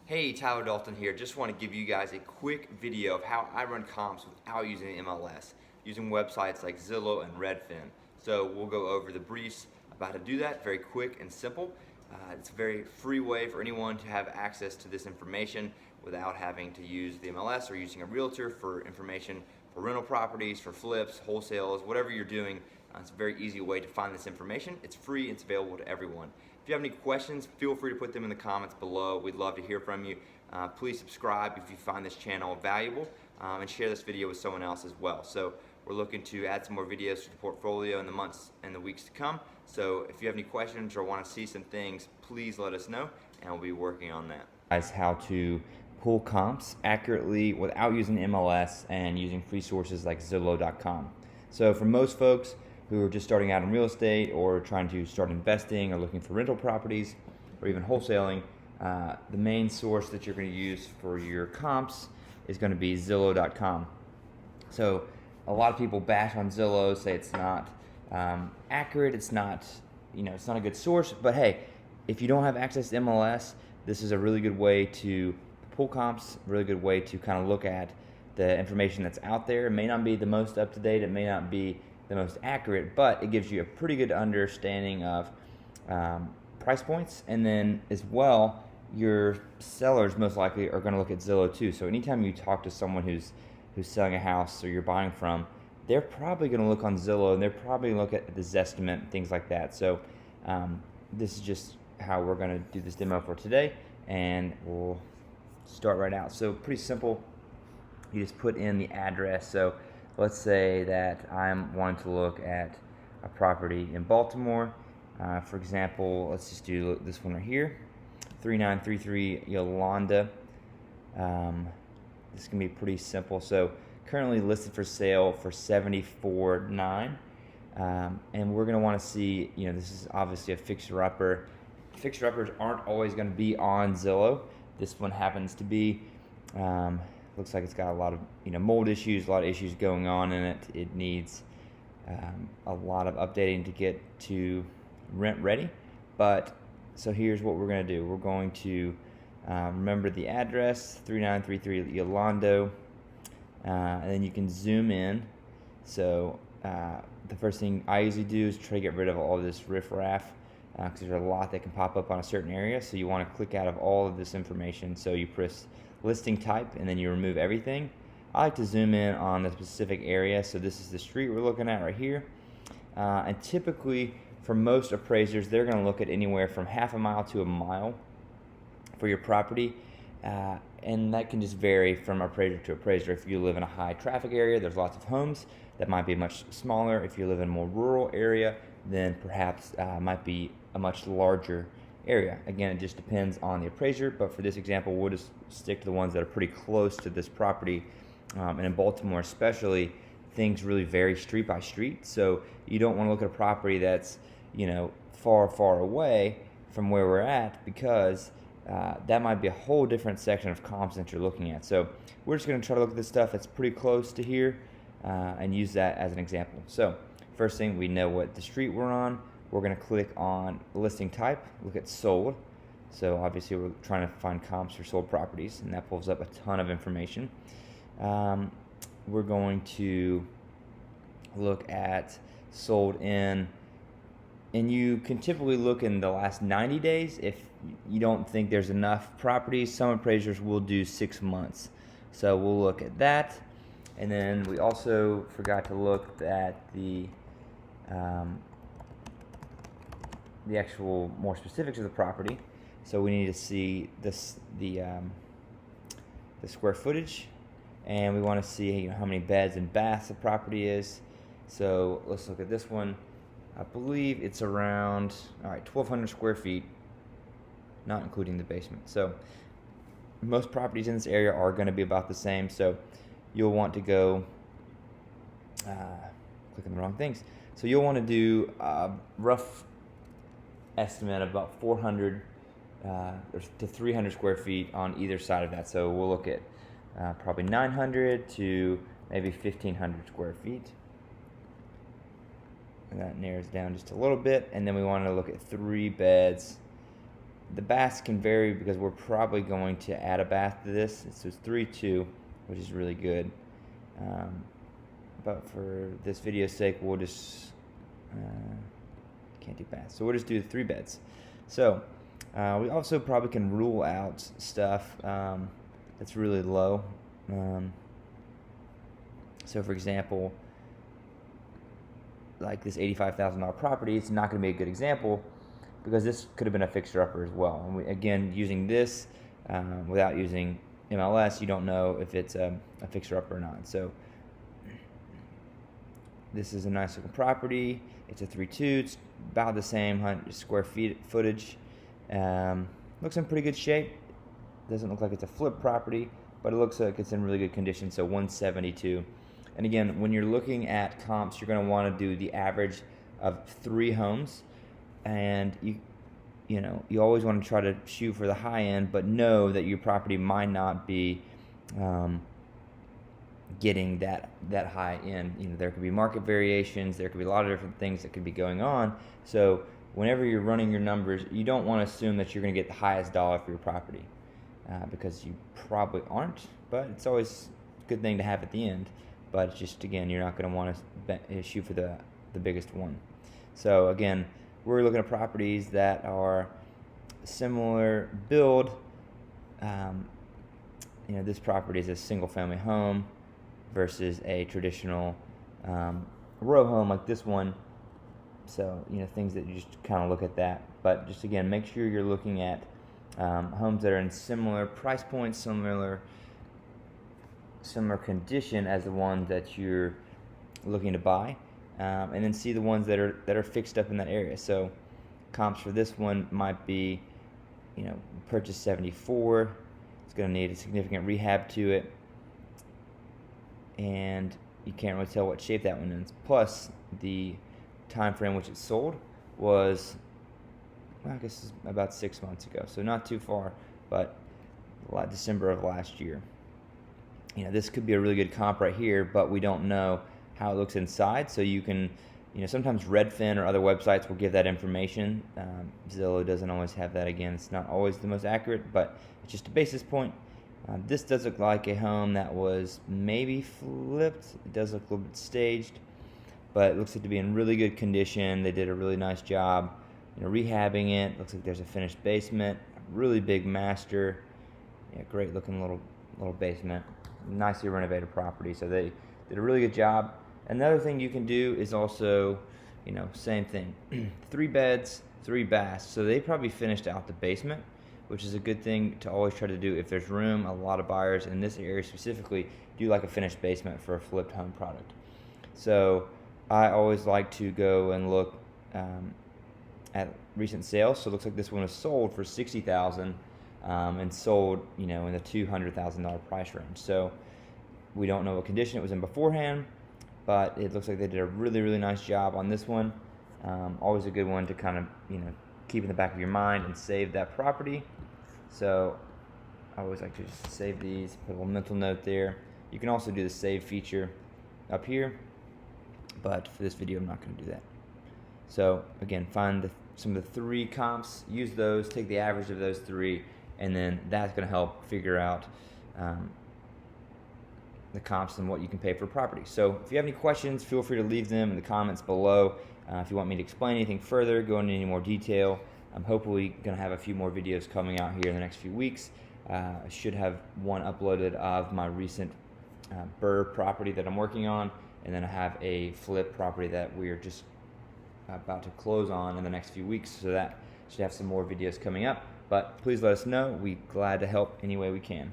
Hey, Tyler Dalton here. Just want to give you guys a quick video of how I run comps without using MLS, using websites like Zillow and Redfin. So we'll go over the briefs about how to do that, very quick and simple. It's a very free way for anyone to have access to this information without having to use the MLS or using a realtor for information for rental properties, for flips, wholesales, whatever you're doing. It's a very easy way to find this information. It's free, it's available to everyone. If you have any questions, feel free to put them in the comments below. We'd love to hear from you. Please subscribe if you find this channel valuable, and share this video with someone else as well. So we're looking to add some more videos to the portfolio in the months and the weeks to come. So if you have any questions or want to see some things, please let us know, and we'll be working on that. Guys, how to pull comps accurately without using MLS and using free sources like Zillow.com. So for most folks who are just starting out in real estate or trying to start investing or looking for rental properties or even wholesaling, the main source that you're going to use for your comps is going to be Zillow.com. So a lot of people bash on Zillow, say it's not accurate, it's not a good source. But hey, if you don't have access to MLS, this is a really good way to pull comps, a really good way to kind of look at the information that's out there. It may not be the most up to date, it may not be the most accurate, but it gives you a pretty good understanding of price points, and then as well, your sellers most likely are going to look at Zillow too. So anytime you talk to someone who's selling a house or you're buying from, they're probably going to look on Zillow, and they're probably going to look at the Zestimate, things like that. So this is just how we're going to do this demo for today, and we'll start right out. So pretty simple. You just put in the address. So let's say that I'm wanting to look at a property in Baltimore. For example, let's just do this one right here, 3933 Yolanda. This can be pretty simple. So currently listed for sale for $74,900, and we're going to want to see, this is obviously a fixer-upper. Fixer-uppers aren't always going to be on Zillow. This one happens to be. Looks like it's got a lot of mold issues, a lot of issues going on in it. It needs a lot of updating to get to rent ready. But so here's what we're going to do. We're going to remember the address, 3933 Yolanda, and then you can zoom in. So the first thing I usually do is try to get rid of all of this riffraff, because there's a lot that can pop up on a certain area. So you want to click out of all of this information. So you press listing type, and then you remove everything. I like to zoom in on the specific area. So this is the street we're looking at right here. And typically, for most appraisers, they're going to look at anywhere from half a mile to a mile for your property. And that can just vary from appraiser to appraiser. If you live in a high traffic area, there's lots of homes, that might be much smaller. If you live in a more rural area, then perhaps might be a much larger area. Again, it just depends on the appraiser, but for this example, we'll just stick to the ones that are pretty close to this property. And in Baltimore especially, things really vary street by street. So you don't want to look at a property that's far, far away from where we're at, because that might be a whole different section of comps that you're looking at. So we're just going to try to look at this stuff that's pretty close to here and use that as an example. So first thing, we know what the street we're on. We're going to click on listing type, look at sold. So obviously we're trying to find comps for sold properties, and that pulls up a ton of information. We're going to look at sold in, and you can typically look in the last 90 days if you don't think there's enough properties. Some appraisers will do 6 months. So we'll look at that. And then we also forgot to look at the actual more specifics of the property. So we need to see this, the square footage, and we want to see how many beds and baths the property is. So let's look at this one. I believe it's around 1,200 square feet, not including the basement. So most properties in this area are going to be about the same. So you'll want to go clicking the wrong things. So you'll want to do a rough estimate of about 400 to 300 square feet on either side of that. So we'll look at probably 900 to maybe 1,500 square feet. And that narrows down just a little bit. And then we want to look at 3 beds The baths can vary because we're probably going to add a bath to this. So it's 3-2, which is really good. But for this video's sake, we'll just can't do baths, so we'll just do the 3 beds. So we also probably can rule out stuff that's really low. So for example, like this $85,000 property, it's not going to be a good example because this could have been a fixer-upper as well. And again, using this without using MLS, you don't know if it's a fixer-upper or not. So this is a nice looking property. It's a 3-2. It's about the same 100 square feet footage. Looks in pretty good shape. Doesn't look like it's a flip property, but it looks like it's in really good condition. So 172. And again, when you're looking at comps, you're going to want to do the average of 3 homes, and you always want to try to shoot for the high end, but know that your property might not be getting that high end. There could be market variations. There could be a lot of different things that could be going on. So whenever you're running your numbers, you don't want to assume that you're going to get the highest dollar for your property because you probably aren't. But it's always a good thing to have at the end. But it's just, again, you're not going to want to shoot for the biggest one. So again, we're looking at properties that are similar build. This property is a single family home versus a traditional row home like this one. So things that you just kind of look at that. But just again, make sure you're looking at homes that are in similar price points, similar condition as the one that you're looking to buy, and then see the ones that are fixed up in that area. So comps for this one might be, purchase 74. It's going to need a significant rehab to it, and you can't really tell what shape that one is. Plus, the time frame which it sold was, I guess, about 6 months ago, so not too far, but December of last year. This could be a really good comp right here, but we don't know how it looks inside. So you can, sometimes Redfin or other websites will give that information. Zillow doesn't always have that. Again, it's not always the most accurate, but it's just a basis point. This does look like a home that was maybe flipped. It does look a little bit staged, but it looks like to be in really good condition. They did a really nice job, rehabbing it. Looks like there's a finished basement, really big master. Yeah, great looking little basement. Nicely renovated property, so they did a really good job. Another thing you can do is also, same thing, 3 beds, 3 baths. So they probably finished out the basement, which is a good thing to always try to do if there's room. A lot of buyers in this area specifically do like a finished basement for a flipped home product. So I always like to go and look at recent sales. So it looks like this one was sold for $60,000. And sold, in the $200,000 price range. So we don't know what condition it was in beforehand, but it looks like they did a really, really nice job on this one. Always a good one to kind of, keep in the back of your mind and save that property. So I always like to just save these, put a little mental note there. You can also do the save feature up here, but for this video, I'm not going to do that. So again, find some of the 3 comps, use those, take the average of those 3, and then that's going to help figure out the comps and what you can pay for property. So if you have any questions, feel free to leave them in the comments below. If you want me to explain anything further, go into any more detail. I'm hopefully going to have a few more videos coming out here in the next few weeks. I should have one uploaded of my recent Burr property that I'm working on, and then I have a flip property that we're just about to close on in the next few weeks, so that should have some more videos coming up. But please let us know. We're glad to help any way we can.